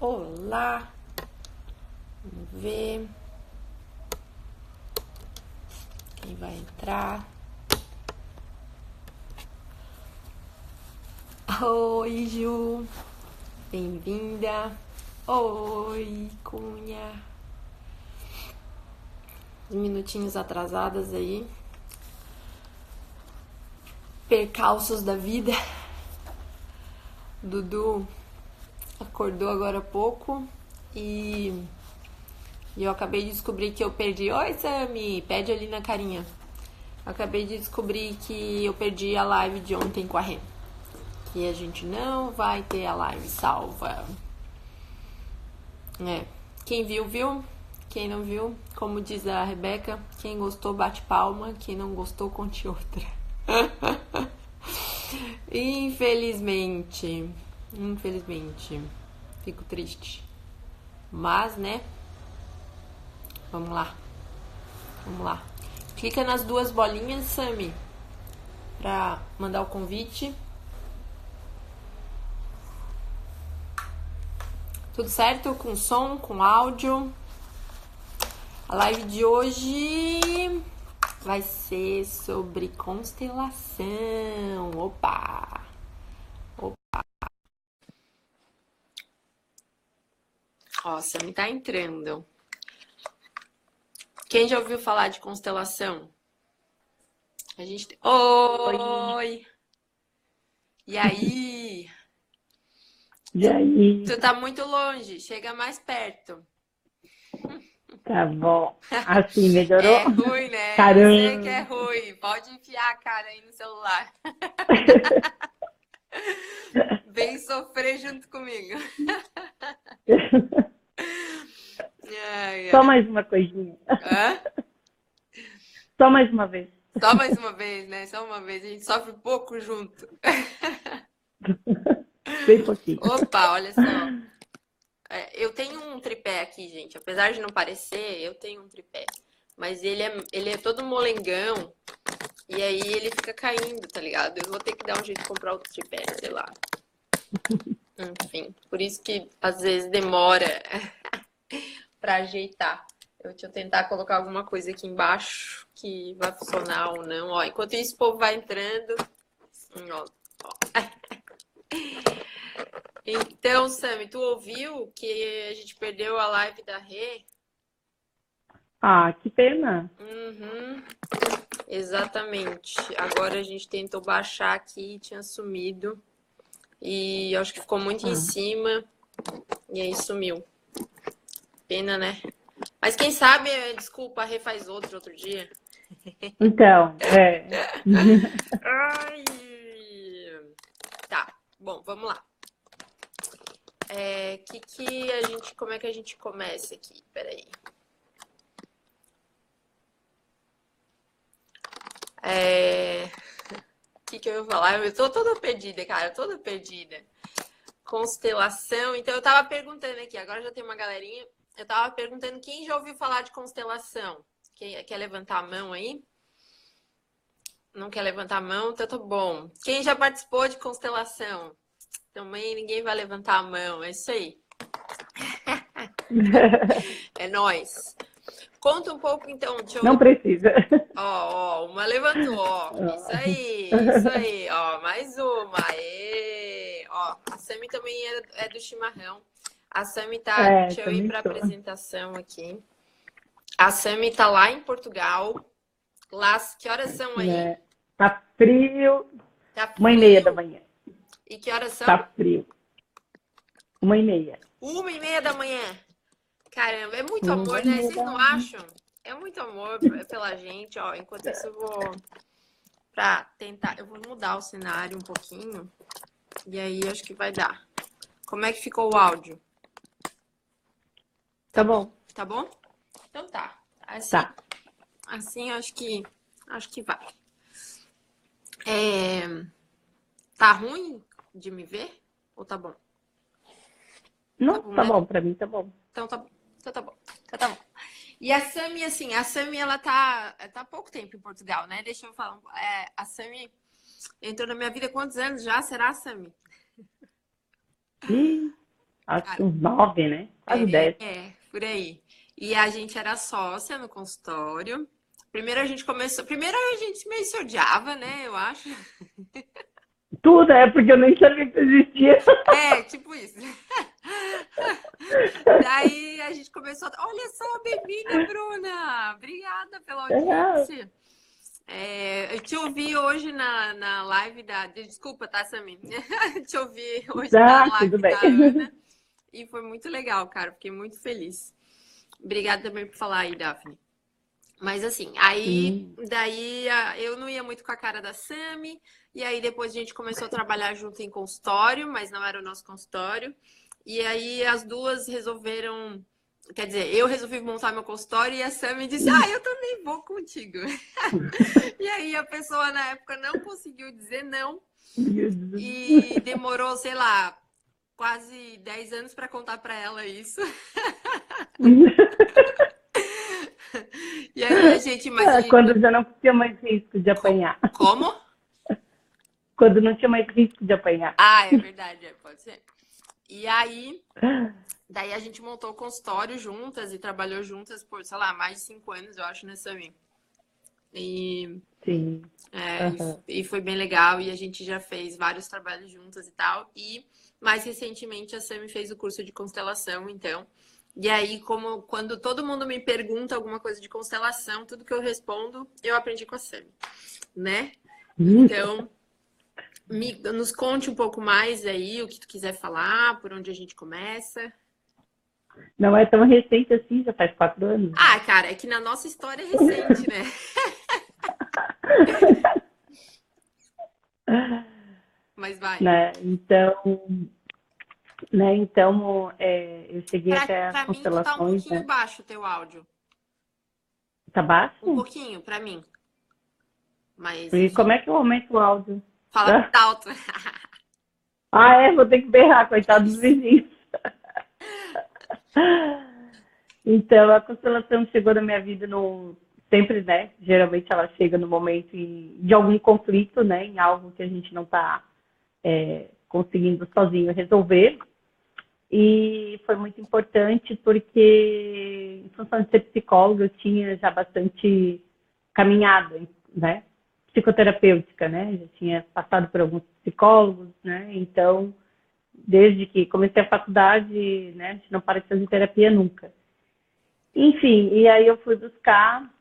Olá, vamos ver quem vai entrar. Oi, Ju, bem-vinda. Oi, Cunha. Uns minutinhos atrasadas aí. Percalços da vida. Dudu acordou agora há pouco e eu acabei de descobrir que eu perdi. Oi, Sami, pede ali na carinha. Eu acabei de descobrir que eu perdi a live de ontem com a Rê. Que a gente não vai ter a live salva. Quem viu, viu. Quem não viu, como diz a Rebeca, quem gostou bate palma, quem não gostou conte outra. Infelizmente, fico triste. Mas, né, vamos lá. Clica nas duas bolinhas, Sami, pra mandar o convite. Tudo certo? Com som, com áudio. A live de hoje vai ser sobre constelação. Opa! Ó, Sami tá entrando. Quem já ouviu falar de constelação? A gente... Oi! E aí? E aí? Tu tá muito longe, chega mais perto. Tá bom. Assim, melhorou? É ruim, né? Caramba! Eu sei que é ruim. Pode enfiar a cara aí no celular. Vem sofrer junto comigo. Só mais uma coisinha. Hã? Só mais uma vez. Só mais uma vez, né? Só uma vez. A gente sofre pouco junto. Bem pouquinho. Opa, olha só. Eu tenho um tripé aqui, gente. Apesar de não parecer, eu tenho um tripé. Mas ele é todo molengão. E aí ele fica caindo, tá ligado? Eu vou ter que dar um jeito de comprar outro tripé, sei lá. Enfim, por isso que às vezes demora pra ajeitar. Deixa eu tentar colocar alguma coisa aqui embaixo que vai funcionar ou não. Ó, enquanto isso, o povo vai entrando. Ó. Então, Sami, tu ouviu que a gente perdeu a live da Rê? Ah, que pena. Uhum, exatamente. Agora a gente tentou baixar aqui e tinha sumido. E acho que ficou muito em cima. E aí sumiu. Pena, né? Mas quem sabe, desculpa, a Rê faz outro dia. Então, Ai. Tá, bom, vamos lá. Como é que a gente começa aqui? Peraí. O que eu ia falar? Eu tô toda perdida, cara, toda perdida. Constelação. Então eu tava perguntando aqui, agora já tem uma galerinha. Eu tava perguntando quem já ouviu falar de constelação. Quem quer levantar a mão aí? Não quer levantar a mão? Então tá bom. Quem já participou de constelação? Também ninguém vai levantar a mão, é isso aí. É nóis. Conta um pouco então, deixa eu... Não precisa. Ó, uma levantou, ó. Isso aí, ó. Mais uma. Aê. Ó, a Sami também é do chimarrão. A Sami tá. Deixa eu ir Também pra sou. apresentação aqui. A Sami tá lá em Portugal. Lá, que horas são aí? Tá frio. Tá frio? 1h30 da manhã. E que horas são? Tá frio. 1h30. 1h30 da manhã. Caramba, é muito amor, né? Vocês não acham? É muito amor pela gente, ó. Enquanto isso, eu vou pra tentar. Eu vou mudar o cenário um pouquinho. E aí, acho que vai dar. Como é que ficou o áudio? Tá bom. Tá bom? Então tá. Assim, Tá. assim acho que vai. Tá ruim de me ver? Ou tá bom? Não, bom, tá né? bom. Pra mim tá bom. Então tá bom. Então tá bom. Então tá bom. E a Sami, assim, ela tá há pouco tempo em Portugal, né? Deixa eu falar. A Sami entrou na minha vida há quantos anos já? Será, Sami? Ih, Acho que Cara, uns 9, né? Quase 10. por aí. E a gente era sócia no consultório. Primeiro a gente meio se odiava, né? Eu acho. Tudo é porque eu nem sabia que existia. É, tipo isso. Daí a gente começou Olha só, bem-vinda, Bruna! Obrigada pela É, audiência. Eu te ouvi hoje na live da. Desculpa, tá, Samir? Te ouvi hoje na tá, tudo live bem. da Ana e foi muito legal, cara. Fiquei muito feliz. Obrigada também por falar aí, Daphne. Mas assim, aí Hum, daí eu não ia muito com a cara da Sami, e aí depois a gente começou a trabalhar junto em consultório, mas não era o nosso consultório. E aí as duas resolveram, quer dizer, eu resolvi montar meu consultório e a Sami disse: "Ah, eu também vou contigo". E aí a pessoa na época não conseguiu dizer não e demorou, sei lá, quase 10 anos para contar para ela isso. E aí a gente, mas Ah, e quando já não tinha mais risco de apanhar. como? Quando não tinha mais risco de apanhar. Ah, é verdade, pode ser. E aí, daí a gente montou o consultório juntas e trabalhou juntas por, sei lá, mais de 5 anos, eu acho, né, Samir? E, Sim. é, Aham. e foi bem legal, e a gente já fez vários trabalhos juntas e tal. E mais recentemente a Sami fez o curso de constelação, então. E aí, como quando todo mundo me pergunta alguma coisa de constelação, tudo que eu respondo, eu aprendi com a Sami, né? Então, nos conte um pouco mais aí o que tu quiser falar, por onde a gente começa. Não é tão recente assim, já faz 4 anos, né? Ah, cara, é que na nossa história é recente, né? Mas vai. Né? Então, eu cheguei até as Pra mim, tu tá um constelações, pouquinho né? baixo o teu áudio. Tá Um baixo? pouquinho, pra mim. Mas, E como enfim, é que eu aumento o áudio? fala mais alto. Ah, é? Vou ter que berrar, coitado dos Isso. vizinhos. Então, a constelação chegou na minha vida no sempre, né? Geralmente ela chega no momento de algum conflito, né? Em algo que a gente não está conseguindo sozinho resolver. E foi muito importante porque, em função de ser psicóloga, eu tinha já bastante caminhada, né? Psicoterapêutica, né? Já tinha passado por alguns psicólogos, né? Então, desde que comecei a faculdade, né? A gente não para de fazer terapia nunca. Enfim, e aí eu fui buscar,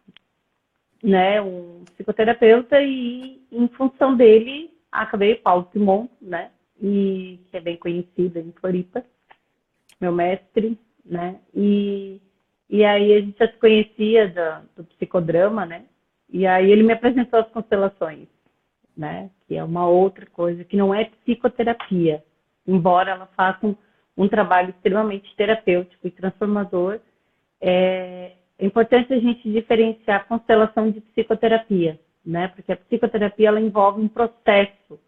né, um psicoterapeuta e, em função dele, acabei Paulo Simon, né? E que é bem conhecido em Floripa, meu mestre, né? E aí a gente já se conhecia do psicodrama, né? E aí ele me apresentou as constelações, né? Que é uma outra coisa, que não é psicoterapia, embora ela faça um trabalho extremamente terapêutico e transformador. É importante a gente diferenciar a constelação de psicoterapia, né? Porque a psicoterapia ela envolve um processo,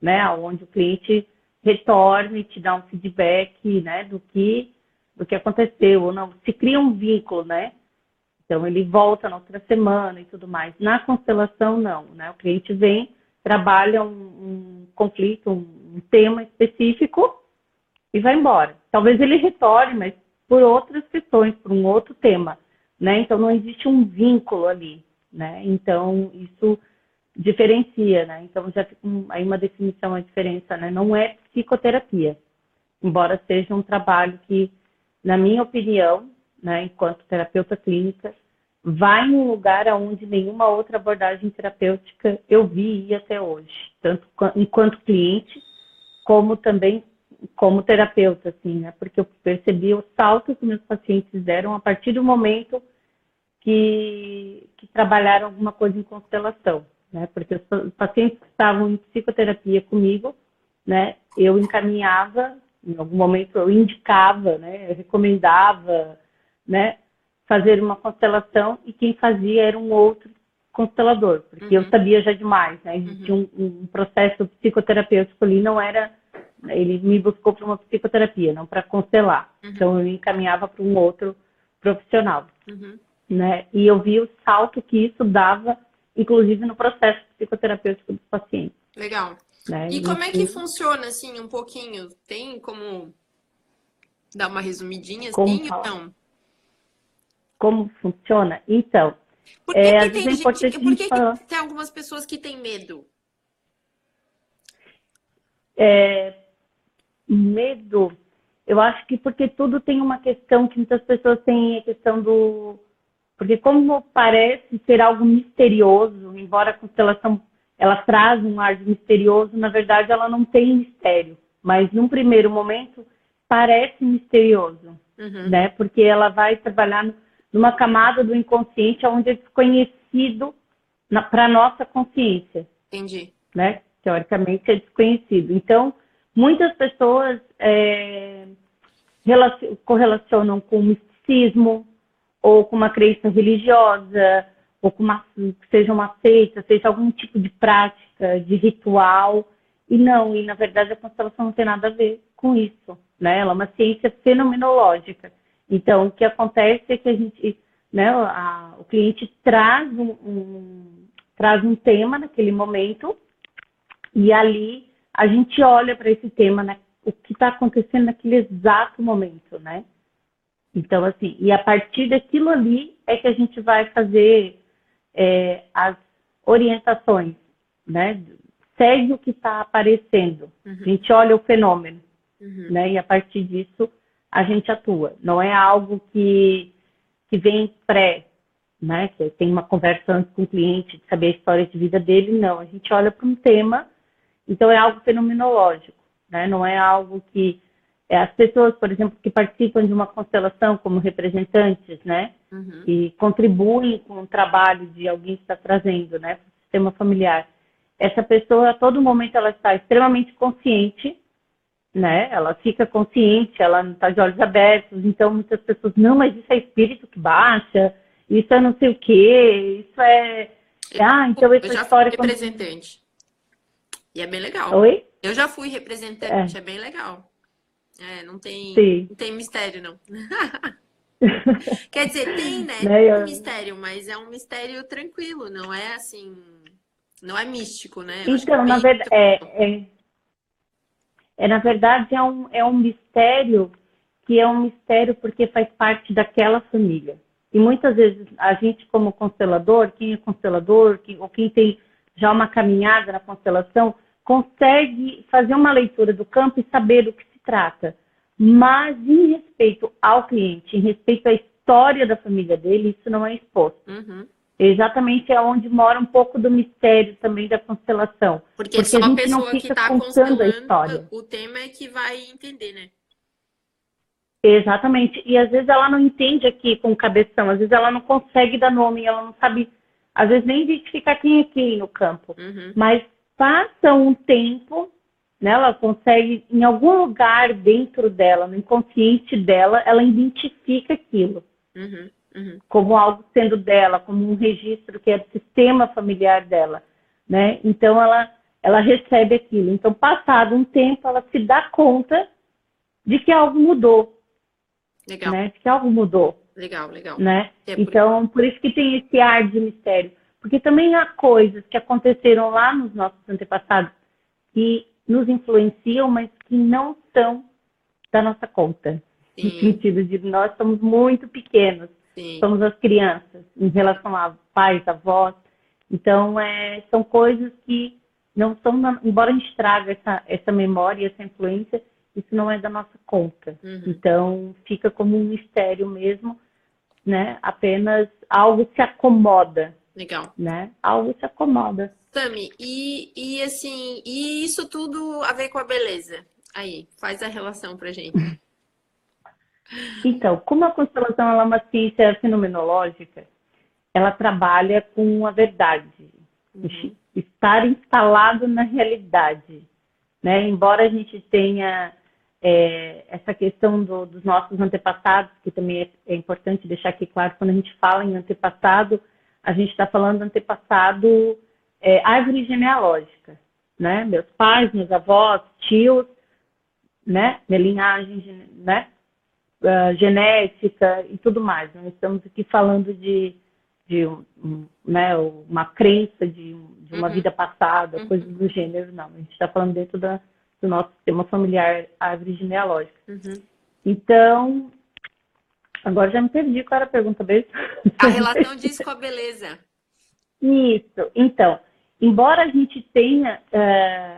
né? Onde o cliente retorne, te dá um feedback, né? Do que aconteceu, ou não, se cria um vínculo, né? Então ele volta na outra semana e tudo mais. Na constelação não, né? O cliente vem, trabalha um conflito, um tema específico e vai embora. Talvez ele retorne, mas por outras questões, por um outro tema, né? Então não existe um vínculo ali, né? Então isso diferencia, né? Então já fica aí uma definição, a diferença, né? Não é psicoterapia, embora seja um trabalho que, na minha opinião, né, enquanto terapeuta clínica, vai em um lugar aonde nenhuma outra abordagem terapêutica eu vi ir até hoje, tanto enquanto cliente, como também como terapeuta, assim, né? Porque eu percebi o salto que meus pacientes deram a partir do momento que trabalharam alguma coisa em constelação, né? Porque os pacientes que estavam em psicoterapia comigo, né? Eu encaminhava, em algum momento eu indicava, né? Eu recomendava, né? Fazer uma constelação e quem fazia era um outro constelador, porque eu Uhum, sabia já demais, né? Existia uhum, um processo psicoterapêutico ali, não era. Ele me buscou para uma psicoterapia, não para constelar. uhum, Então eu encaminhava para um outro profissional, uhum. né? E eu vi o salto que isso dava, inclusive no processo psicoterapêutico dos pacientes, Legal. né? E como é que Isso, funciona, assim, um pouquinho? Tem como Dá uma resumidinha Como assim, falar? então. Como funciona? Então, Por que que às vezes tem é gente, importante a por gente que que falar. tem algumas pessoas que têm medo? É, medo, eu acho que porque tudo tem uma questão que muitas pessoas têm a questão do. Porque como parece ser algo misterioso, embora a constelação ela traz um ar de misterioso, na verdade ela não tem mistério. Mas num primeiro momento parece misterioso, Uhum, né? Porque ela vai trabalhar numa camada do inconsciente onde é desconhecido para a nossa consciência, entendi. né? Teoricamente é desconhecido. Então, muitas pessoas correlacionam com o misticismo, ou com uma crença religiosa, ou com seja uma seita, seja algum tipo de prática, de ritual. E não, e na verdade a constelação não tem nada a ver com isso, né? Ela é uma ciência fenomenológica. Então, o que acontece é que a gente, né, o cliente traz um tema naquele momento, e ali a gente olha para esse tema, né, o que está acontecendo naquele exato momento, né? Então, assim, e a partir daquilo ali é que a gente vai fazer as orientações, né? Segue o que está aparecendo. A Uhum, gente olha o fenômeno, uhum, né? E a partir disso a gente atua. Não é algo que vem pré, né? Que tem uma conversa antes com o cliente, de saber a história de vida dele, não. A gente olha para um tema, então é algo fenomenológico, né? Não é algo que as pessoas, por exemplo, que participam de uma constelação como representantes, né? uhum. Que contribuem com o trabalho de alguém que está trazendo, né? Para o sistema familiar. Essa pessoa, a todo momento, ela está extremamente consciente, né? Ela fica consciente, ela não está de olhos abertos. Então, muitas pessoas, não, mas isso é espírito que baixa, isso é não sei o quê, isso é. Então Eu essa já fui história quando. representante. E é bem legal. Oi? Eu já fui representante, É, é bem legal. É, sim. não tem mistério, não. Quer dizer, tem, né? né? Um mistério, mas é um mistério tranquilo, não é assim, não é místico, né? Eu acho que é Então, na bem. verdade, na verdade é um mistério que é um mistério porque faz parte daquela família. E muitas vezes a gente, como constelador, quem é constelador, ou quem tem já uma caminhada na constelação, consegue fazer uma leitura do campo e saber do que se trata. Mas em respeito ao cliente, em respeito à história da família dele, isso não é exposto. Uhum. Exatamente é onde mora um pouco do mistério também da constelação. Porque Porque só a a gente não pessoa que fica está contando a constelando história. o tema é que vai entender, né? Exatamente. E às vezes ela não entende aqui com o cabeção, às vezes ela não consegue dar nome, ela não sabe, às vezes nem identificar quem é quem no campo. Uhum, Mas passa um tempo, né, ela consegue, em algum lugar dentro dela, no inconsciente dela, ela identifica aquilo uhum, uhum. como algo sendo dela, como um registro que é do sistema familiar dela, né? Então ela recebe aquilo. Então, passado um tempo, ela se dá conta de que algo mudou, Legal, né? De que algo mudou, legal, legal. né? É por... Então, por isso que tem esse ar de mistério, porque também há coisas que aconteceram lá nos nossos antepassados que nos influenciam, mas que não são da nossa conta, no Sim, sentido de nós somos muito pequenos, sim. somos as crianças em relação a pais, avós. Então, são coisas que não são, embora a gente traga essa memória, essa influência, isso não é da nossa conta. Uhum. Então, fica como um mistério mesmo, né? Apenas algo se acomoda, Legal. né? Algo se acomoda. Tami, e assim, e isso tudo a ver com a beleza? Aí, faz a relação pra gente. Então, como a constelação ela é uma ciência fenomenológica, ela trabalha com a verdade, Uhum, estar instalado na realidade, né? Embora a gente tenha essa questão dos nossos antepassados, que também é importante deixar aqui claro, quando a gente fala em antepassado, a gente está falando antepassado árvore genealógica, né? Meus pais, meus avós, tios, né? Minha linhagem, né? Genética e tudo mais. Não estamos aqui falando de né, uma crença de uma uhum, vida passada, uhum, coisas do gênero, não. A gente está falando dentro do nosso sistema familiar, árvore genealógica. uhum. Então, agora já me perdi qual era a pergunta mesmo. A relação disso com a beleza. Isso. Então, embora a gente tenha,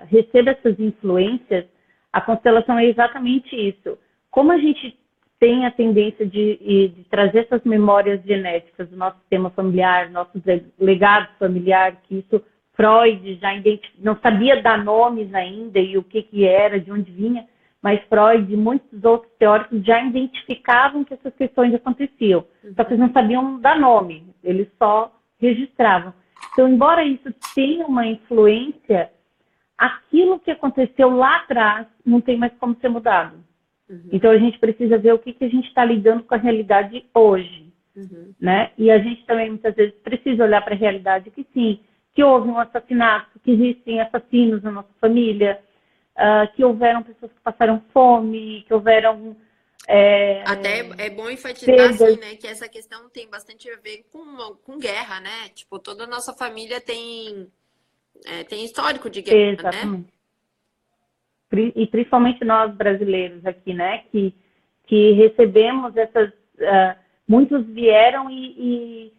receba essas influências, a constelação é exatamente isso. Como a gente tem a tendência de trazer essas memórias genéticas do nosso sistema familiar, nossos legados familiares, que isso Freud já não sabia dar nomes ainda e o que era, de onde vinha, mas Freud e muitos outros teóricos já identificavam que essas questões aconteciam. Só que eles não sabiam dar nome, eles só registravam. Então, embora isso tenha uma influência, aquilo que aconteceu lá atrás não tem mais como ser mudado. Então, a gente precisa ver o que a gente está lidando com a realidade hoje. Né? E a gente também, muitas vezes, precisa olhar para a realidade que sim, que houve um assassinato, que existem assassinos na nossa família, que houveram pessoas que passaram fome, que houveram... Até é bom enfatizar, assim, né, que essa questão tem bastante a ver com guerra, né? Tipo, toda a nossa família tem histórico de guerra, Exatamente. né? E principalmente nós brasileiros aqui, né, que recebemos essas... muitos vieram e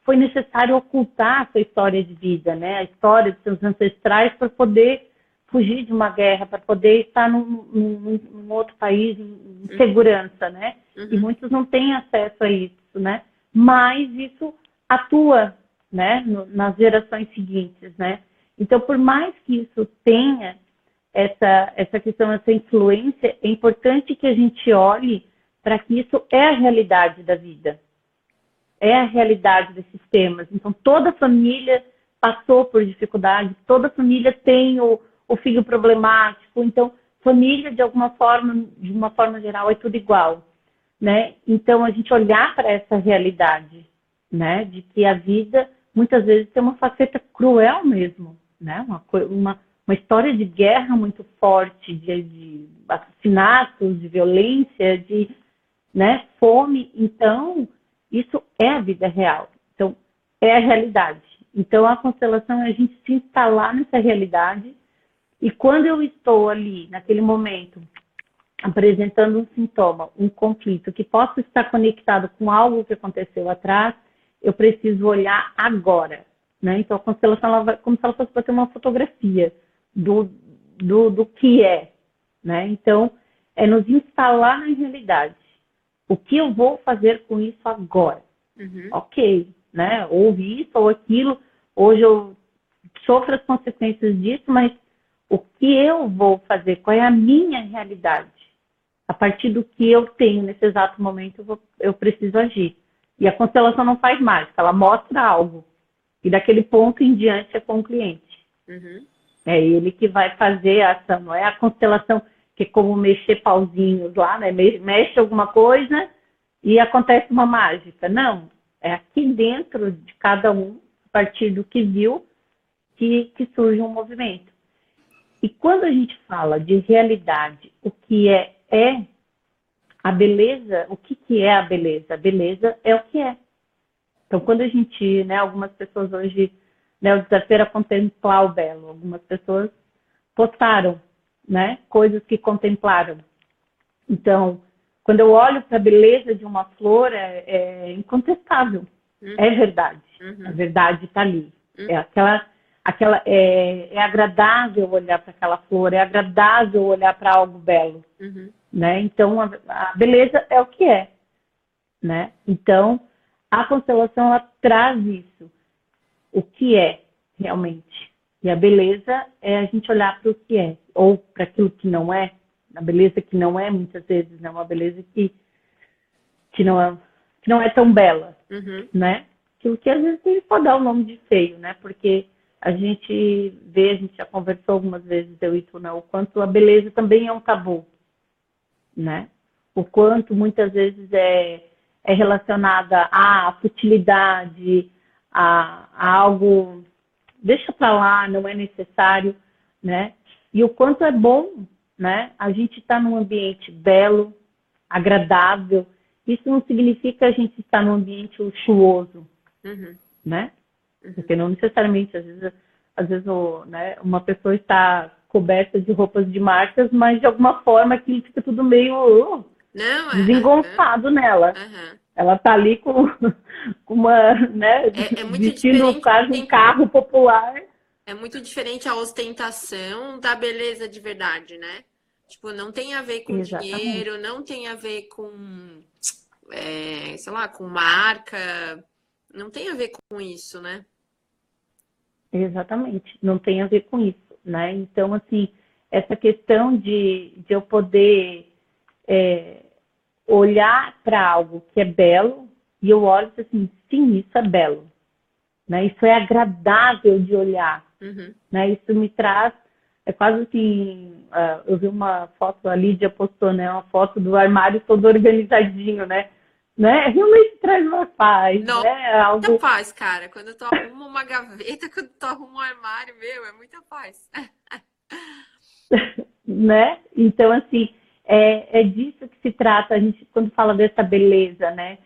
foi necessário ocultar a sua história de vida, né, a história dos seus ancestrais para poder fugir de uma guerra, para poder estar num outro país em segurança, né? E muitos não têm acesso a isso, né? Mas isso atua, né, nas gerações seguintes, né? Então, por mais que isso tenha essa questão, essa influência, é importante que a gente olhe para que isso é a realidade da vida, é a realidade desses temas. Então, toda família passou por dificuldade, toda família tem o filho problemático. Então, família, de uma forma geral, é tudo igual, né? Então, a gente olhar para essa realidade, né, de que a vida, muitas vezes, tem uma faceta cruel mesmo, né? Uma história de guerra muito forte, de assassinatos, de violência, de, né, fome. Então, isso é a vida real. Então, é a realidade. Então, a constelação é a gente se instalar nessa realidade. E quando eu estou ali, naquele momento, apresentando um sintoma, um conflito, que possa estar conectado com algo que aconteceu atrás, eu preciso olhar agora, né? Então, a constelação, ela vai, como se ela fosse para ter uma fotografia do que é, né? Então, é nos instalar na realidade. O que eu vou fazer com isso agora? Ok, né? Houve isso ou aquilo, hoje eu sofro as consequências disso, mas o que eu vou fazer? Qual é a minha realidade? A partir do que eu tenho nesse exato momento, eu preciso agir. E a constelação não faz mágica, ela mostra algo. E daquele ponto em diante é com o cliente. É ele que vai fazer a ação. Não é a constelação que é como mexer pauzinhos lá, né? Mexe alguma coisa e acontece uma mágica. Não, é aqui dentro de cada um, a partir do que viu, que surge um movimento. E quando a gente fala de realidade, o que é a beleza, o que é a beleza? A beleza é o que é. Então, quando a gente, né, algumas pessoas hoje, né, o desafio era contemplar o belo. Algumas pessoas postaram, né, coisas que contemplaram. Então, quando eu olho para a beleza de uma flor, é incontestável. É verdade. A verdade está ali. É agradável olhar para aquela flor, é agradável olhar para algo belo, né? Então, a beleza é o que é, né? Então, a constelação, ela traz isso, o que é realmente. E a beleza é a gente olhar para o que é, ou para aquilo que não é. A beleza que não é, muitas vezes, né? Uma beleza que não é tão bela, né? Aquilo que às vezes a gente pode dar o nome de feio, né? Porque a gente já conversou algumas vezes, eu e tu, né? O quanto a beleza também é um tabu, né? O quanto muitas vezes é relacionada à futilidade, a algo, deixa pra lá, não é necessário, né? E o quanto é bom, né? A gente está num ambiente belo, agradável. Isso não significa a gente estar num ambiente luxuoso, né? Porque não necessariamente, às vezes né, uma pessoa está coberta de roupas de marcas, mas de alguma forma aquilo fica tudo meio Não, desengonçado nela. aham. Ela tá ali com uma, né, É muito vestindo diferente, quase um carro popular. é muito diferente a ostentação da beleza de verdade, né? Tipo, não tem a ver com Exatamente, dinheiro, não tem a ver com, sei lá, com marca, não tem a ver com isso, né? exatamente. Não tem a ver com isso, né? Então, assim, essa questão de eu poder olhar para algo que é belo e eu olho e digo assim, sim, isso é belo, né? Isso é agradável de olhar, Uhum. né? Isso me traz, é quase assim, eu vi uma foto, a Lídia postou, né? Uma foto do armário todo organizadinho, né? Realmente traz uma paz, Nossa, né? muita Algo, paz, cara. Quando tu arruma uma gaveta, quando tu arruma um armário, meu, é muita paz. né? Então, assim, é disso que se trata a gente quando fala dessa beleza, né?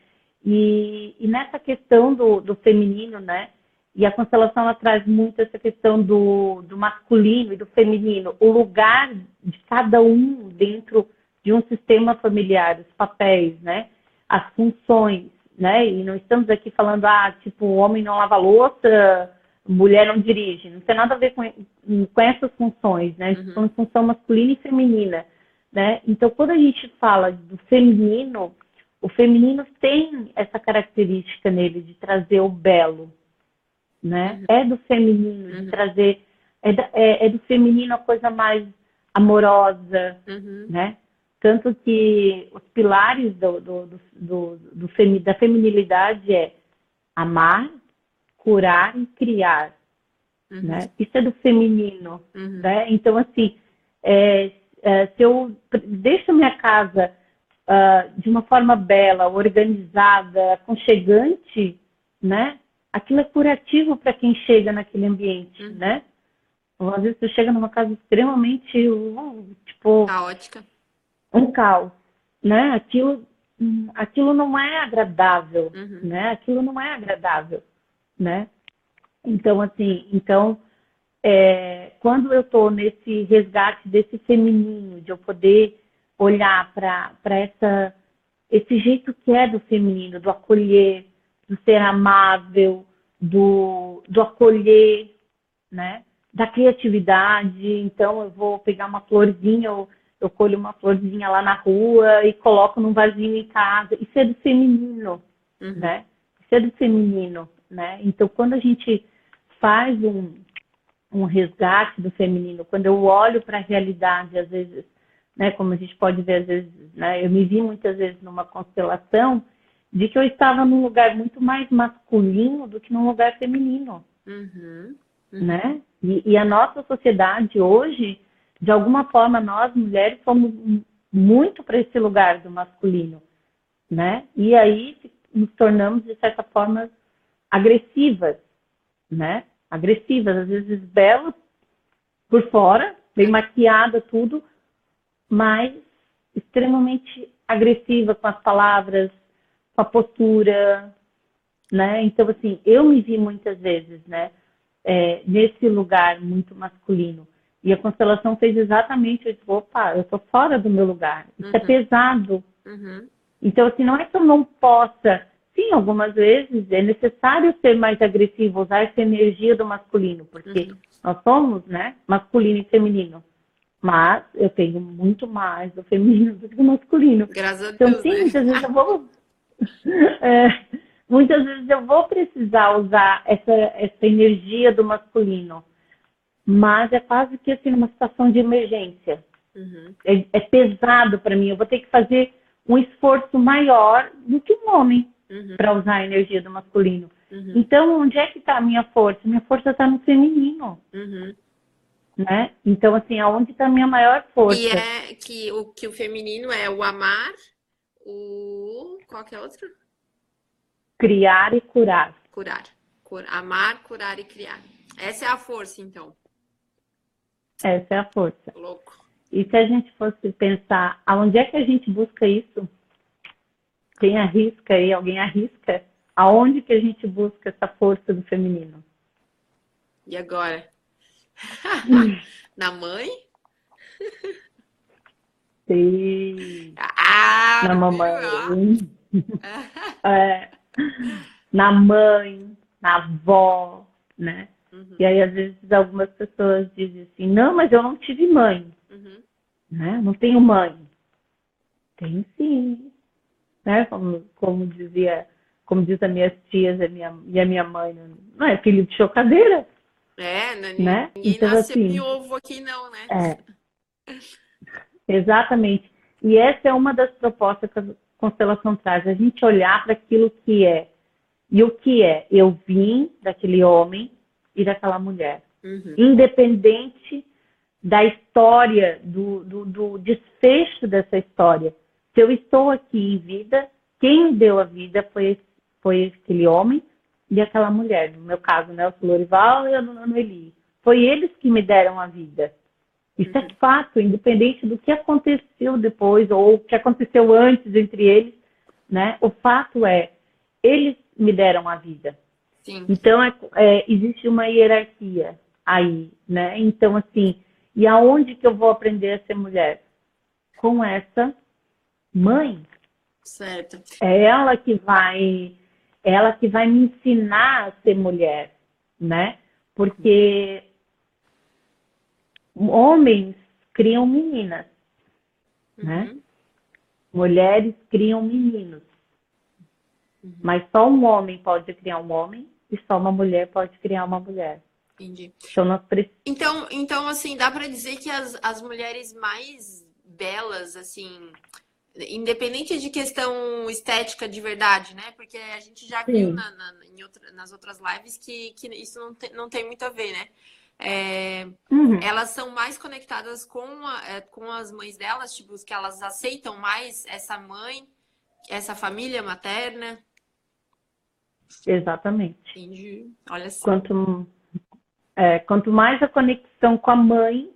E nessa questão do feminino, né? E a constelação ela traz muito essa questão do masculino e do feminino, o lugar de cada um dentro de um sistema familiar, os papéis, né? As funções, né? E não estamos aqui falando, tipo, o homem não lava louça, mulher não dirige. Não tem nada a ver com essas funções, né? Uhum. São função masculina e feminina, né? Então, quando a gente fala do feminino, o feminino tem essa característica nele de trazer o belo, né? Uhum. É do feminino de Uhum. trazer, é do feminino a coisa mais amorosa, Uhum. né? Tanto que os pilares da feminilidade é amar, curar e criar, Uhum. né? Isso é do feminino, Uhum. né? Então, assim, se eu deixo minha casa de uma forma bela, organizada, aconchegante, né? Aquilo é curativo para quem chega naquele ambiente, Uhum. né? Ou, às vezes você chega numa casa extremamente, tipo, Caótica. um caos, né? Aquilo não é agradável, Uhum. né? Aquilo não é agradável, né? Então, assim, quando eu estou nesse resgate desse feminino, de eu poder olhar para esse jeito que é do feminino, do acolher, do ser amável, do acolher, né? Da criatividade. Então, eu vou pegar uma florzinha, eu colho uma florzinha lá na rua e coloco num vasinho em casa. Isso é do feminino, Uhum. né? Isso é do feminino, né? Então, quando a gente faz um resgate do feminino, quando eu olho para a realidade, às vezes, né, como a gente pode ver, às vezes, né, eu me vi muitas vezes numa constelação de que eu estava num lugar muito mais masculino do que num lugar feminino, Uhum. Uhum. né? E a nossa sociedade hoje, de alguma forma, nós mulheres fomos muito para esse lugar do masculino, né? E aí nos tornamos, de certa forma, agressivas, né? Agressivas, às vezes belas por fora, bem maquiada, tudo, mas extremamente agressiva com as palavras, com a postura, né? Então, assim, eu me vi muitas vezes, né? Nesse lugar muito masculino. E a constelação fez exatamente isso. Opa, eu estou fora do meu lugar. Isso é Uhum. pesado. Uhum. Então, assim, não é que eu não possa. Sim, algumas vezes é necessário ser mais agressivo, usar essa energia do masculino, porque Uhum. nós somos, né, masculino e feminino. Mas eu tenho muito mais do feminino do que do masculino. Graças a Então, Deus, sim, né? é, muitas vezes eu vou precisar usar essa energia do masculino, mas é quase que assim uma situação de emergência. Uhum. É pesado para mim. Eu vou ter que fazer um esforço maior do que um homem Uhum. para usar a energia do masculino. Uhum. Então, onde é que está a minha força? Minha força está no feminino, Uhum. né? Então, assim, aonde está a minha maior E força? é que o feminino é o amar, qual que é outro? Criar e curar. Curar. Amar, curar e criar. Essa é a força, então. Essa é a força. Louco. E se a gente fosse pensar aonde é que a gente busca isso? Quem arrisca aí? Alguém arrisca? Aonde que a gente busca essa força do feminino? E agora? Na mãe? Sim, Ah, na não viu? Ó. mamãe, é, na mãe, na avó, né? E Uhum, aí, às vezes, algumas pessoas dizem assim, não, mas eu não tive mãe, uhum. né? Não tenho mãe. Tem sim, né? Como diz as minhas tias e a minha mãe, não é filho de chocadeira, É, né? ninguém Então, nasceu em assim, ovo aqui não, né? é, exatamente. E essa é uma das propostas que a constelação traz, a gente olhar para aquilo que é. E o que é? Eu vim daquele homem e daquela mulher. Uhum, Independente da história, do desfecho dessa história. Se eu estou aqui em vida, quem me deu a vida foi aquele homem e aquela mulher. No meu caso, né, o Florival e a Noeli. Foi eles que me deram a vida. Isso é uhum. fato, independente do que aconteceu depois ou o que aconteceu antes entre eles, né? O fato é, eles me deram a vida. Sim. Então, existe uma hierarquia aí, né? Então, assim, e aonde que eu vou aprender a ser mulher? Com essa mãe. Certo. É ela que vai me ensinar a ser mulher, né? Porque homens criam meninas, né? Uhum, Mulheres criam meninos. uhum. Mas só um homem pode criar um homem e só uma mulher pode criar uma mulher. Entendi. Então, nós precisamos. Então, assim, dá pra dizer que as mulheres mais belas, assim, independente de questão estética de verdade, né? Porque a gente já viu Sim. nas outras lives que isso não tem muito a ver, né? É, Uhum. elas são mais conectadas com as mães delas, tipo, que elas aceitam mais essa mãe, essa família materna. Exatamente. Entendi. Olha só. Quanto mais a conexão com a mãe,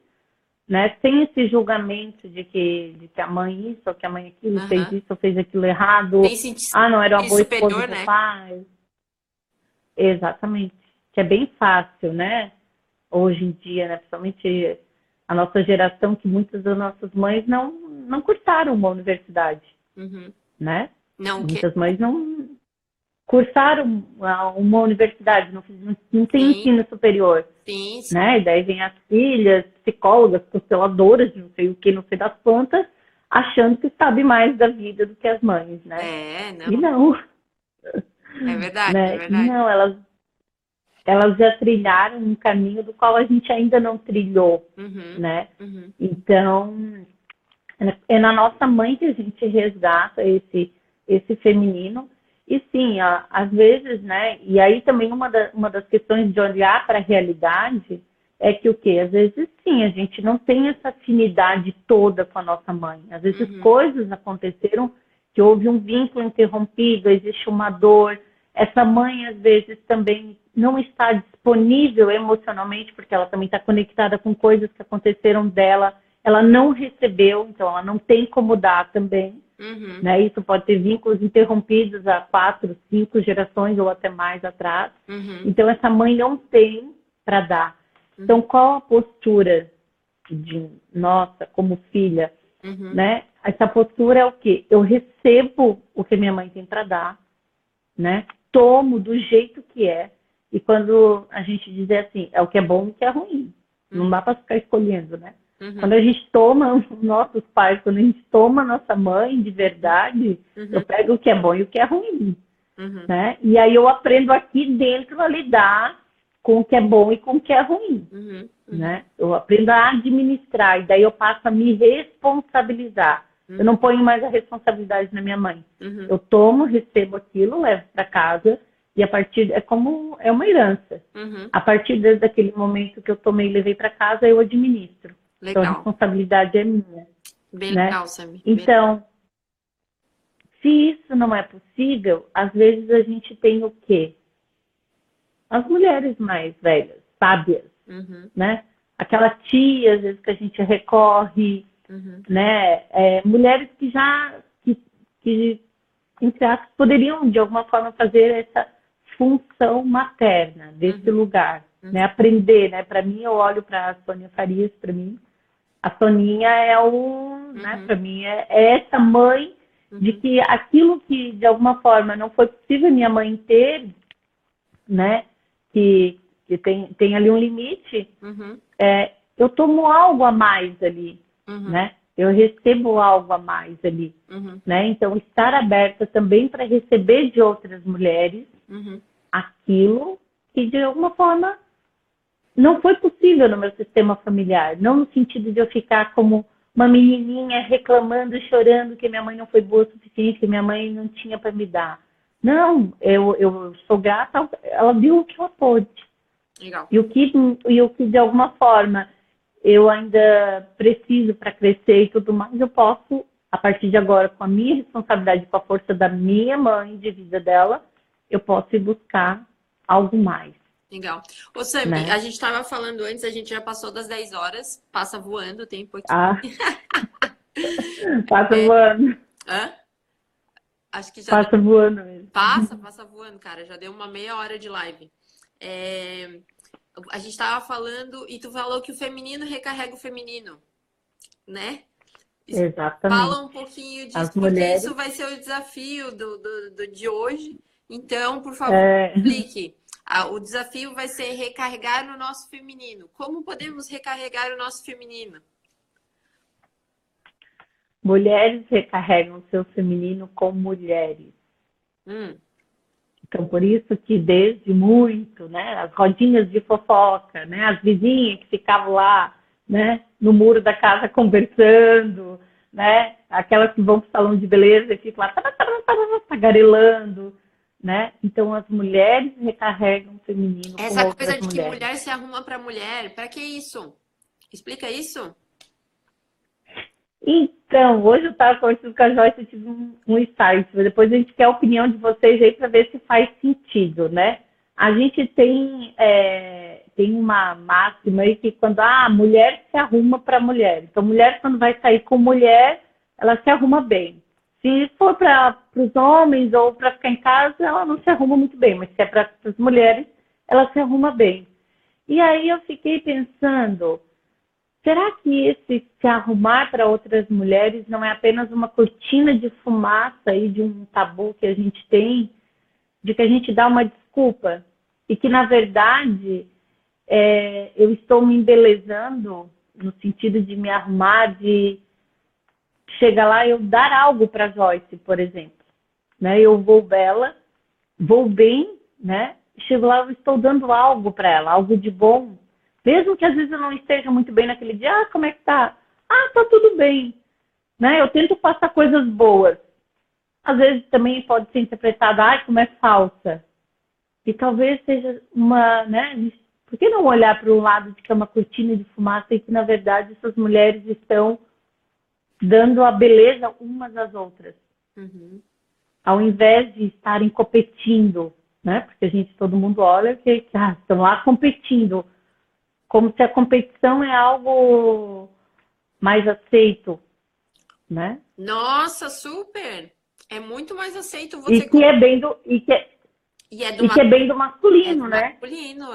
né, sem esse julgamento de que a mãe isso, ou que a mãe aquilo, fez Aham. isso, ou fez aquilo errado, Tem sentido não era uma boa esposa superior, pro né? pai. Exatamente. Que é bem fácil, né? Hoje em dia, né? Principalmente a nossa geração, que muitas das nossas mães não cursaram uma universidade, Uhum. né? Não, que Muitas mães não cursaram uma universidade, não tem sim, ensino superior, sim, sim. né? E daí vem as filhas, psicólogas, consteladoras, não sei o que, não sei das quantas, achando que sabe mais da vida do que as mães, né? É, E não, não, é verdade, é né? E verdade. não, elas já trilharam um caminho do qual a gente ainda não trilhou, Uhum, né? uhum, Então, é na nossa mãe que a gente resgata esse feminino. E sim, às vezes, né? E aí também uma das questões de olhar para a realidade é que o quê? Às vezes sim, a gente não tem essa afinidade toda com a nossa mãe. Às vezes uhum, coisas aconteceram que houve um vínculo interrompido, existe uma dor. Essa mãe, às vezes, também não está disponível emocionalmente, porque ela também está conectada com coisas que aconteceram dela, ela não recebeu, então ela não tem como dar também. uhum, Né? Isso pode ter vínculos interrompidos há 4, 5 gerações ou até mais atrás. uhum, Então, essa mãe não tem para dar. Então, uhum, qual a postura de nossa, como filha? uhum, Né? Essa postura é o quê? Eu recebo o que minha mãe tem para dar, né? Tomo do jeito que é. E quando a gente dizer assim, é o que é bom e o que é ruim. Não uhum, dá para ficar escolhendo, né? Quando uhum, a gente toma os nossos pais, quando a gente toma a nossa mãe de verdade, eu uhum, pego o que é bom e o que é ruim, uhum, né? E aí eu aprendo aqui dentro a lidar com o que é bom e com o que é ruim, uhum, uhum, né? Eu aprendo a administrar e daí eu passo a me responsabilizar. Eu uhum, não ponho mais a responsabilidade na minha mãe. uhum. Eu tomo, recebo aquilo, levo para casa e a partir é uma herança. Uhum. A partir daquele momento que eu tomei e levei para casa, eu administro. Então a Legal. responsabilidade é minha, Bem né? legal, Sammy. Então, se isso não é possível, às vezes a gente tem o quê? As mulheres mais velhas, sábias, Uhum, né? Aquela tia, às vezes, que a gente recorre, uhum, né? Mulheres que, entre aspas, poderiam, de alguma forma, fazer essa função materna desse uhum, lugar, né? Aprender, né? Para mim, eu olho para a Sônia Farias, para mim, a Soninha é né? Para mim, é essa mãe de que aquilo que, de alguma forma, não foi possível minha mãe ter, né? Que tem ali um limite, eu tomo algo a mais ali, né? Eu recebo algo a mais ali, né? Então, estar aberta também para receber de outras mulheres aquilo que, de alguma forma, não foi possível no meu sistema familiar. Não no sentido de eu ficar como uma menininha reclamando, chorando que minha mãe não foi boa o suficiente, que minha mãe não tinha para me dar. Não, eu sou grata, ela viu o que ela pôde. Legal. E o que, de alguma forma, eu ainda preciso para crescer e tudo mais, eu posso, a partir de agora, com a minha responsabilidade, com a força da minha mãe, de vida dela, eu posso ir buscar algo mais. Legal. Ô, Sami, né? A gente estava falando antes, a gente já passou das 10 horas, passa voando o tempo aqui. Passa voando. Hã? Acho que já passa voando mesmo. Passa voando, cara. Já deu uma meia hora de live. A gente estava falando e tu falou que o feminino recarrega o feminino, né? Exatamente. Fala um pouquinho disso, porque mulheres... isso vai ser o desafio de hoje. Então, por favor, explique. O desafio vai ser recarregar o nosso feminino. Como podemos recarregar o nosso feminino? Mulheres recarregam o seu feminino com mulheres. Então, por isso que desde muito, né, as rodinhas de fofoca, né, as vizinhas que ficavam lá, né, no muro da casa conversando, né, aquelas que vão para o salão de beleza e ficam lá tagarelando, né? Então, as mulheres recarregam o feminino com outras mulheres. Essa coisa de que mulher se arruma para mulher, para que isso? Explica isso. Então, hoje eu estava conversando com a Joyce, eu tive um insight. Depois a gente quer a opinião de vocês aí para ver se faz sentido, né? A gente tem uma máxima aí que quando a mulher se arruma para mulher. Então, mulher, quando vai sair com mulher, ela se arruma bem. Se for para os homens ou para ficar em casa, ela não se arruma muito bem. Mas se é para as mulheres, ela se arruma bem. E aí eu fiquei pensando... Será que esse se arrumar para outras mulheres não é apenas uma cortina de fumaça aí de um tabu que a gente tem, de que a gente dá uma desculpa? E que, na verdade, eu estou me embelezando no sentido de me arrumar, de chegar lá e eu dar algo para a Joyce, por exemplo. Né? Eu vou bela, vou bem, né? Chego lá, eu estou dando algo para ela, algo de bom. Mesmo que às vezes eu não esteja muito bem naquele dia, como é que tá? Tá tudo bem. Né? Eu tento passar coisas boas. Às vezes também pode ser interpretada, como é falsa. E talvez seja né? Por que não olhar para um lado de que é uma cortina de fumaça e que, na verdade, essas mulheres estão dando a beleza umas às outras? Ao invés de estarem competindo, né? Porque todo mundo olha que estão lá competindo. Como se a competição é algo mais aceito, né? Nossa, super! É muito mais aceito você... E que é bem do... E que é bem do masculino, né? Masculino,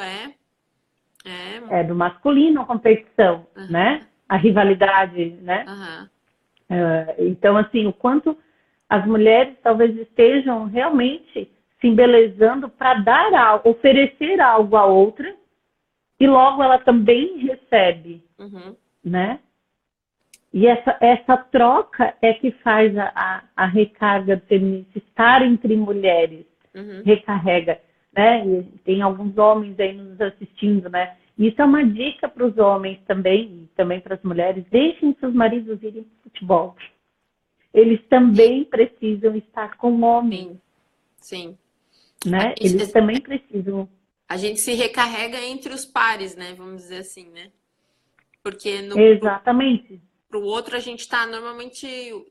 É do masculino a competição, né? A rivalidade, né? Então, assim, o quanto as mulheres talvez estejam realmente se embelezando para dar algo, oferecer algo a outra, e logo ela também recebe, né? E essa troca é que faz a recarga feminista, estar entre mulheres, recarrega, né? E tem alguns homens aí nos assistindo, né? Isso é uma dica para os homens também, e também para as mulheres, deixem seus maridos irem para o futebol. Eles também precisam estar com homens. Sim. Né? Eles também precisam... A gente se recarrega entre os pares, né? Vamos dizer assim, né? Porque Exatamente. Pro outro a gente tá normalmente,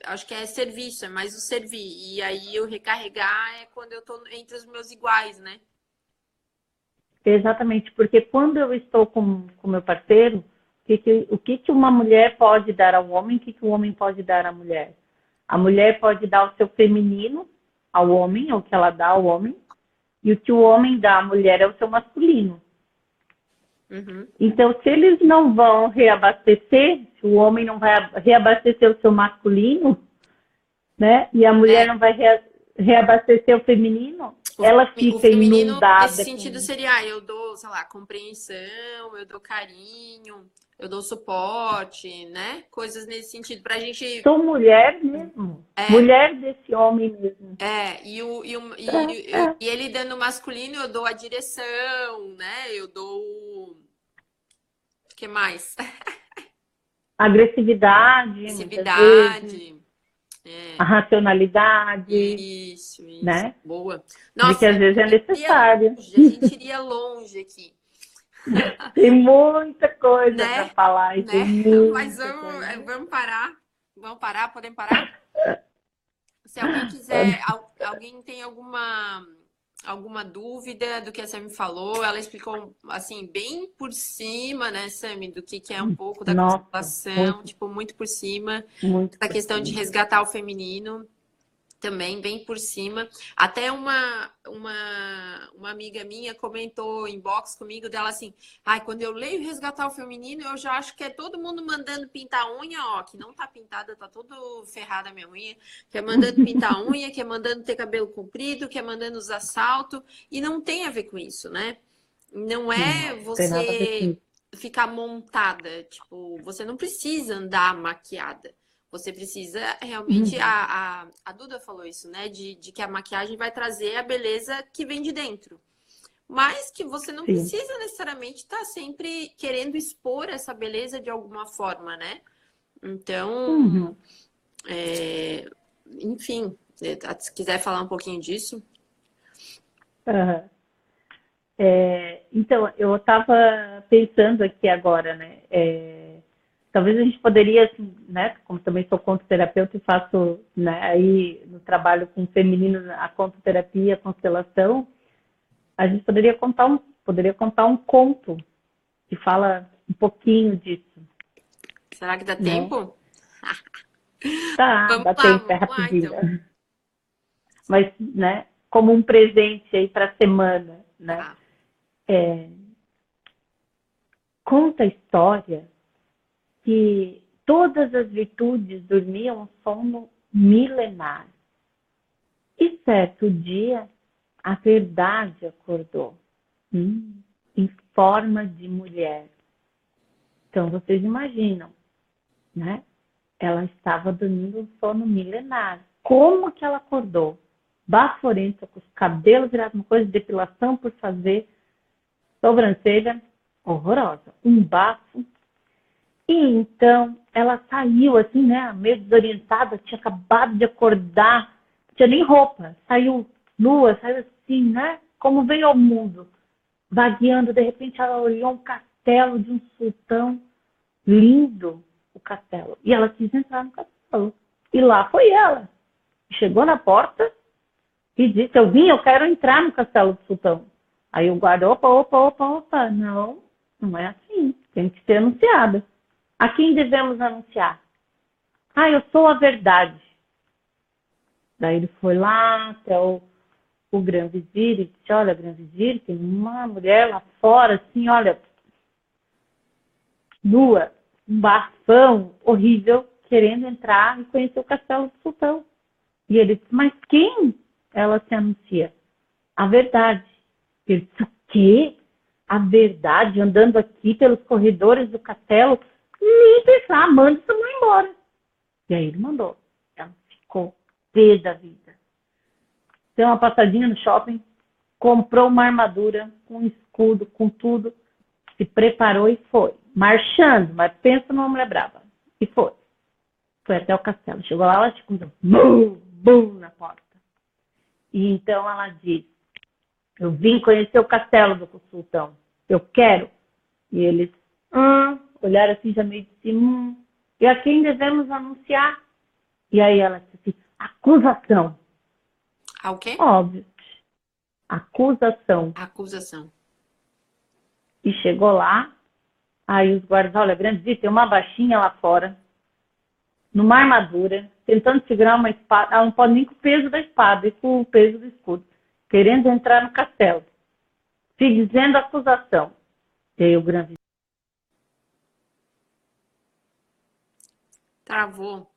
acho que é serviço, é mais o servir. E aí eu recarregar é quando eu tô entre os meus iguais, né? Exatamente, porque quando eu estou com meu parceiro, o que uma mulher pode dar ao homem, o que o homem pode dar à mulher? A mulher pode dar o seu feminino ao homem, o que ela dá ao homem, e o que o homem dá à mulher é o seu masculino. Uhum. Então, se eles não vão reabastecer, se o homem não vai reabastecer o seu masculino, né? E a mulher É, não vai reabastecer o feminino, o, ela o fica feminino, nesse inundada sentido, com. seria, eu dou, sei lá, compreensão, eu dou carinho, eu dou suporte, né? Coisas nesse sentido, pra gente. Sou mulher mesmo. É, Mulher desse homem mesmo. e ele dando masculino, eu dou a direção, né? Eu dou. O que mais? Agressividade, muitas vezes, Passividade. a É, racionalidade, isso. né? Boa. De que Nossa, às vezes é necessário. a gente iria longe aqui, Tem muita coisa para né? falar e tem Né? Mas muita coisa. vamos parar. Vamos parar? Podemos parar? Se alguém quiser, alguém tem alguma dúvida do que a Sammy falou, ela explicou assim bem por cima, né, Sammy, do que é um pouco da Nossa, constelação, muito, tipo muito por cima, muito essa por questão de cima. resgatar o feminino. Também bem por cima. Até uma amiga minha comentou em box comigo dela assim: ai, quando eu leio Resgatar o Feminino, eu já acho que é todo mundo mandando pintar a unha, ó, que não tá pintada, tá todo ferrada a minha unha, que é mandando pintar a unha, que é mandando ter cabelo comprido, que é mandando usar salto, e não tem a ver com isso, né? Não é Não, tem nada a ver com você isso. ficar montada, tipo, você não precisa andar maquiada. Você precisa realmente. Uhum, A Duda falou isso, né? De que a maquiagem vai trazer a beleza que vem de dentro. Mas que você não sim. precisa necessariamente estar sempre querendo expor essa beleza de alguma forma, né? Então, Uhum. enfim, se quiser falar um pouquinho disso. Aham. Então, eu estava pensando aqui agora, né? Talvez a gente poderia, assim, né? Como também sou contoterapeuta e faço, né, aí no trabalho com feminino, a contoterapia, a constelação, a gente poderia contar um conto que fala um pouquinho disso, Será que dá né? tempo? Tá, dá tempo, é Vamos lá, rapidinho. então. Mas, né, como um presente aí para a semana, né? Tá. Conta a história que todas as virtudes dormiam um sono milenar. E certo dia, a verdade acordou, em forma de mulher. Então, vocês imaginam, né? Ela estava dormindo um sono milenar. Como que ela acordou? Baforenta, com os cabelos virados, uma coisa de depilação por fazer, sobrancelha horrorosa, um bafo. E então ela saiu assim, né, meio desorientada, tinha acabado de acordar, não tinha nem roupa, saiu nua, saiu assim, né, como veio ao mundo, vagueando. De repente ela olhou um castelo de um sultão, lindo o castelo, e ela quis entrar no castelo. E lá foi ela. Chegou na porta e disse: eu quero entrar no castelo do sultão. Aí o guarda: opa, não é assim, tem que ser anunciada. A quem devemos anunciar? Eu sou a verdade. Daí ele foi lá até o Grão-Vizir e disse: olha, Grão-Vizir, tem uma mulher lá fora, assim, olha, nua, um bafão horrível, querendo entrar e conhecer o castelo do sultão. E ele disse: mas quem ela se anuncia? A verdade. Ele disse: o quê? A verdade? Andando aqui pelos corredores do castelo? Nem pensar, manda essa mulher embora. E aí ele mandou. Ela ficou pé da vida. Deu uma passadinha no shopping, comprou uma armadura com um escudo, com tudo, se preparou e foi. Marchando, mas pensa numa mulher brava. E foi. Foi até o castelo. Chegou lá, ela escutou bum, bum na porta. E então ela disse: eu vim conhecer o castelo do sultão. Eu quero. E eles olharam assim, já meio de cima. E a quem devemos anunciar? E aí ela disse assim: acusação. Ah, o quê? Óbvio. Acusação. Acusação. E chegou lá, aí os guardas: olha, Grande, tem uma baixinha lá fora, numa armadura, tentando segurar uma espada. Ela não pode nem com o peso da espada e com o peso do escudo, querendo entrar no castelo, se dizendo acusação. E aí o grande Travou.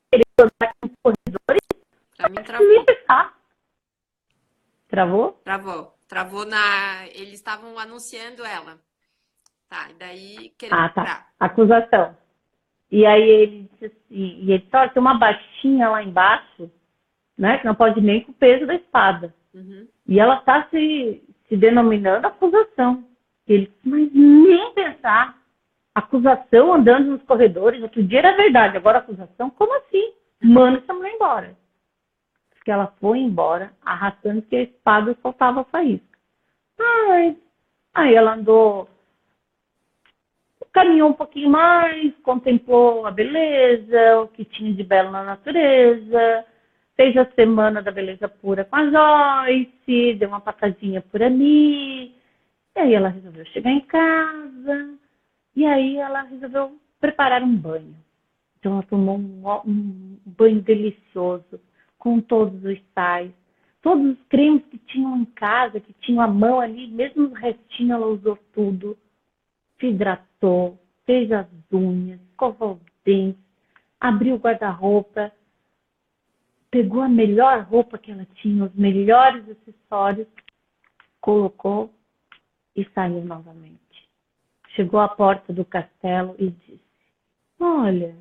corredor Pra mim me travou. pensar. Travou? Travou. Travou na. Eles estavam anunciando ela. Tá, e daí querendo Ah, tá. comprar. Acusação. E aí ele disse assim, e ele disse, olha, tem uma baixinha lá embaixo, né? Que não pode nem com o peso da espada. Uhum. E ela está se denominando acusação. Ele disse, mas nem pensar. Acusação andando nos corredores. Outro dia era verdade, agora acusação? Como assim? Manda essa mulher embora. Porque ela foi embora, arrastando que a espada soltava faísca. Ai, aí ela andou, caminhou um pouquinho mais, contemplou a beleza, o que tinha de belo na natureza, fez a semana da beleza pura com a Joyce, deu uma passadinha por ali, e aí ela resolveu chegar em casa, e aí ela resolveu preparar um banho. Então ela tomou um banho delicioso, com todos os sais, todos os cremes que tinham em casa, que tinham a mão ali, mesmo os restinhos ela usou tudo, se hidratou, fez as unhas, escovou os dentes, abriu o guarda-roupa, pegou a melhor roupa que ela tinha, os melhores acessórios, colocou e saiu novamente. Chegou à porta do castelo e disse, olha,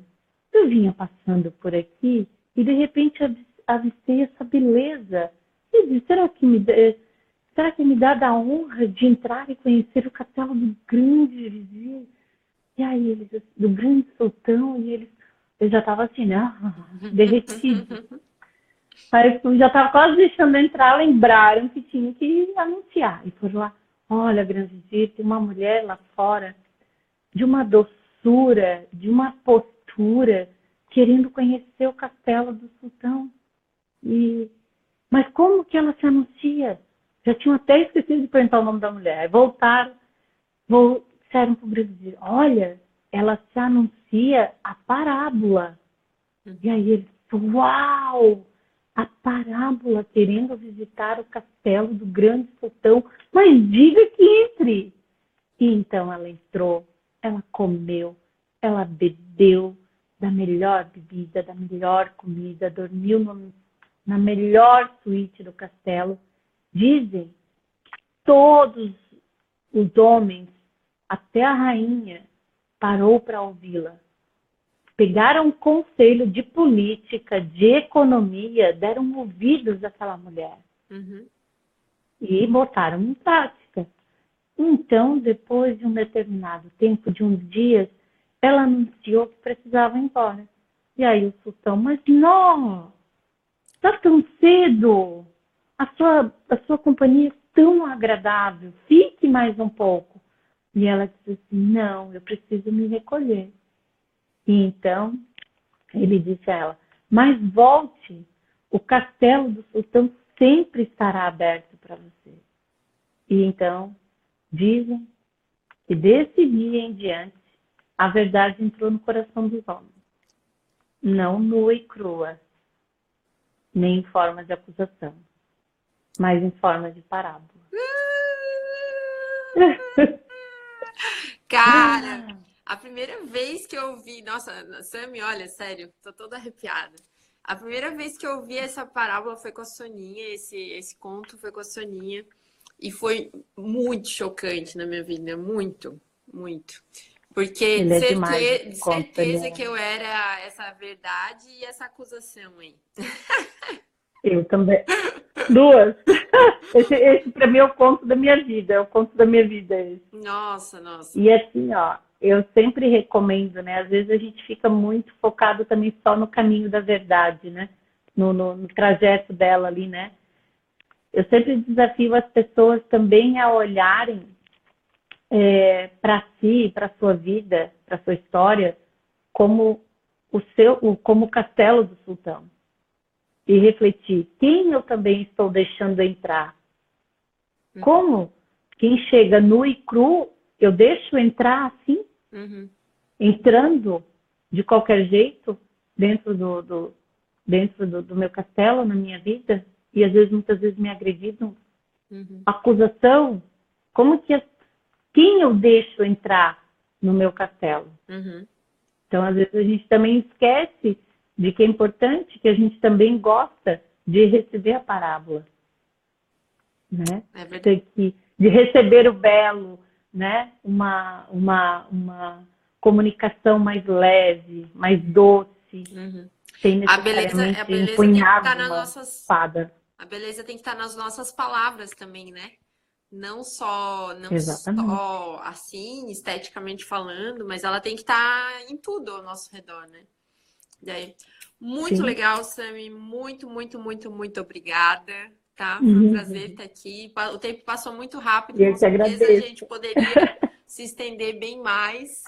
eu vinha passando por aqui e de repente avistei essa beleza. E disse, será que me dá da honra de entrar e conhecer o castelo do grande vizir? E aí eles, do grande sultão, e eles, eu já estava assim, né, derretido. Aí eu já estava quase deixando entrar, lembraram que tinha que anunciar. E foram lá, olha, grande vizir, tem uma mulher lá fora, de uma doçura, de uma postura, querendo conhecer o castelo do sultão. Mas como que ela se anuncia? Já tinham até esquecido de perguntar o nome da mulher. Aí voltaram, disseram para o Brasil, olha, ela se anuncia a parábola. E aí ele disse, uau, a parábola querendo visitar o castelo do grande sultão, mas diga que entre. E então ela entrou, ela comeu, ela bebeu da melhor bebida, da melhor comida, dormiu na melhor suíte do castelo. Dizem que todos os homens, até a rainha, parou para ouvi-la. Pegaram um conselho de política, de economia, deram ouvidos àquela mulher. Uhum. E botaram em prática. Então, depois de um determinado tempo, de uns dias, ela anunciou que precisava ir embora. E aí o sultão, mas não, está tão cedo, a sua companhia é tão agradável, fique mais um pouco. E ela disse assim, não, eu preciso me recolher. E então, ele disse a ela, mas volte, o castelo do sultão sempre estará aberto para você. E então, dizem que desse dia em diante, a verdade entrou no coração dos homens. Não nua e crua, nem em forma de acusação, mas em forma de parábola. Cara, a primeira vez que eu vi. Nossa, Sammy, olha, sério, tô toda arrepiada. A primeira vez que eu vi essa parábola foi com a Soninha, esse conto foi com a Soninha. E foi muito chocante na minha vida, muito, muito. Porque Ele é demais, de esse conto, certeza que Daniela. eu era essa verdade e essa acusação aí. Eu também. Duas. Esse para mim é o conto da minha vida, é o conto da minha vida. Esse. Nossa, nossa. E assim, ó, eu sempre recomendo, né? Às vezes a gente fica muito focado também só no caminho da verdade, né? No trajeto dela ali, né? Eu sempre desafio as pessoas também a olharem para si, para sua vida, para sua história, como como o castelo do sultão. E refletir, quem eu também estou deixando entrar? Como quem chega nu e cru, eu deixo entrar assim, Uhum, entrando de qualquer jeito dentro do meu castelo, na minha vida, e às vezes, muitas vezes me agredindo. uhum. Acusação, como que quem eu deixo entrar no meu castelo. Uhum. Então, às vezes, a gente também esquece de que é importante que a gente também gosta de receber a parábola, né? É verdade. De receber o belo, né? Uma comunicação mais leve, mais doce, Uhum. sem A necessariamente beleza tem que empunhar estar nas uma nossas, espada. a beleza tem que estar nas nossas palavras também, né? Não Exatamente. só assim, esteticamente falando, mas ela tem que estar em tudo ao nosso redor, né? Daí, muito Sim. legal, Sami. Muito, muito, muito, muito obrigada. Tá? Foi um prazer Uhum. estar aqui. O tempo passou muito rápido, Eu com que certeza a agradeço. gente poderia se estender bem mais.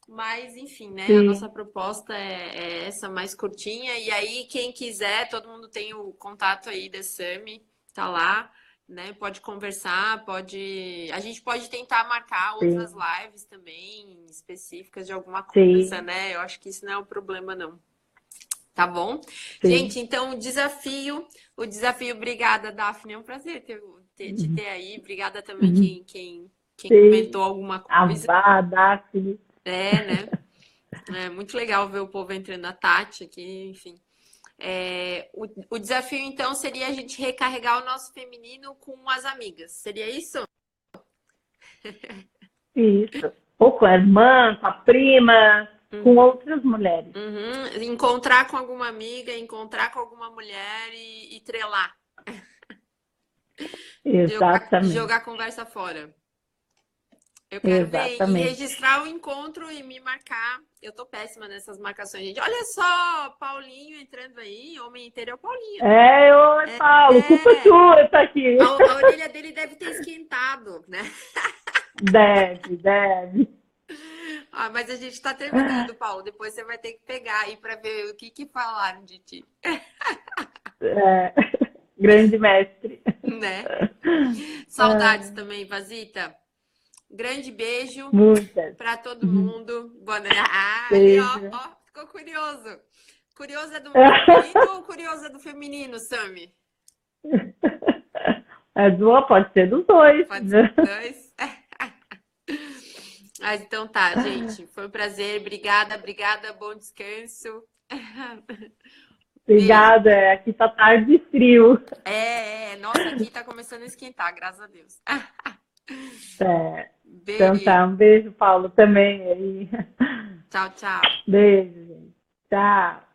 Mas, enfim, né? A nossa Sim, proposta é essa mais curtinha. E aí, quem quiser, todo mundo tem o contato aí da Sami, tá lá, né? Pode conversar, pode. A gente pode tentar marcar outras sim, lives também, específicas de alguma coisa, sim, né? Eu acho que isso não é um problema, não. Tá bom? sim. Gente, então o desafio, obrigada, Daphne, é um prazer te Uhum. ter aí. Obrigada também Uhum. quem comentou Sim. alguma A coisa. Vá, a Daphne. É, né? É muito legal ver o povo entrando, a Tati aqui, enfim. O desafio, então, seria a gente recarregar o nosso feminino com as amigas. Seria isso? Isso. Ou com a irmã, com a prima, com Uhum, outras mulheres. uhum. Encontrar com alguma amiga, encontrar com alguma mulher e trelar. Exatamente. Jogar a conversa fora. Eu quero ver e Exatamente. registrar o encontro e me marcar. Eu tô péssima nessas marcações, gente. Olha só, Paulinho entrando aí, homem inteiro é o Paulinho. Oi, Paulo, culpa É, tua tá aqui. a orelha dele deve ter esquentado, né? Deve, deve. Ah, mas a gente tá terminando, Paulo. Depois você vai ter que pegar aí para ver o que falaram de ti, É, grande mestre. né? Saudades Ah, também, Vazita. Grande beijo muitas. para todo mundo. Boa noite. Ah, ali, Beijo. ó, ficou curioso. Curioso é do masculino ou curioso é do feminino, Sami? É boa, pode ser dos dois. Pode ser os dois. Mas então tá, gente. Foi um prazer. Obrigada, obrigada. Bom descanso. Beijo. Obrigada. Aqui tá tarde e frio. Nossa, aqui tá começando a esquentar, graças a Deus. É, então Beijo. tá, um beijo, Paulo, também aí. Tchau, tchau. Beijo, gente. Tchau.